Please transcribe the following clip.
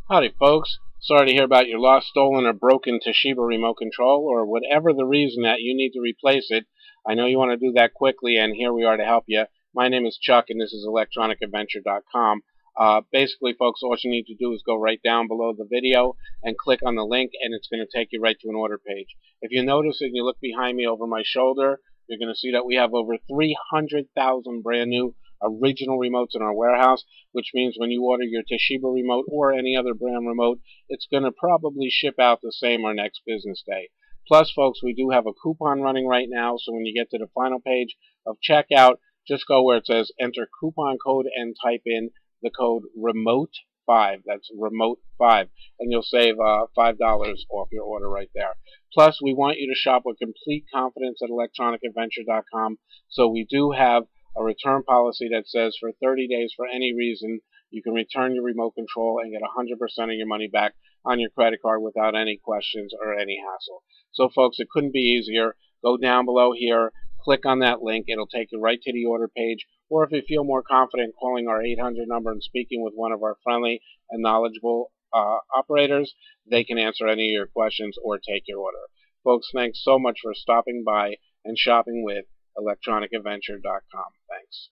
Howdy folks, sorry to hear about your lost, stolen, or broken Toshiba remote control, or whatever the reason that you need to replace it. I know you want to do that quickly, and here we are to help you. My name is Chuck, and this is electronicadventure.com. Basically folks, all you need to do is go right down below the video and click on the link, and it's going to take you right to an order page. If you notice and you look behind me over my shoulder, you're going to see that we have over 300,000 brand new original remotes in our warehouse, which means when you order your Toshiba remote or any other brand remote, it's going to probably ship out the same or next business day. Plus, folks, we do have a coupon running right now, so when you get to the final page of checkout, just go where it says enter coupon code and type in the code REMOTE5. That's REMOTE5, and you'll save $5 off your order right there. Plus, we want you to shop with complete confidence at electronicadventure.com, so we do have a return policy that says for 30 days for any reason you can return your remote control and get 100% of your money back on your credit card without any questions or any hassle. So folks, it couldn't be easier. Go down below here, click on that link, it'll take you right to the order page, or if you feel more confident calling our 800 number and speaking with one of our friendly and knowledgeable operators, they can answer any of your questions or take your order. Folks, thanks so much for stopping by and shopping with electronicadventure.com. Thanks.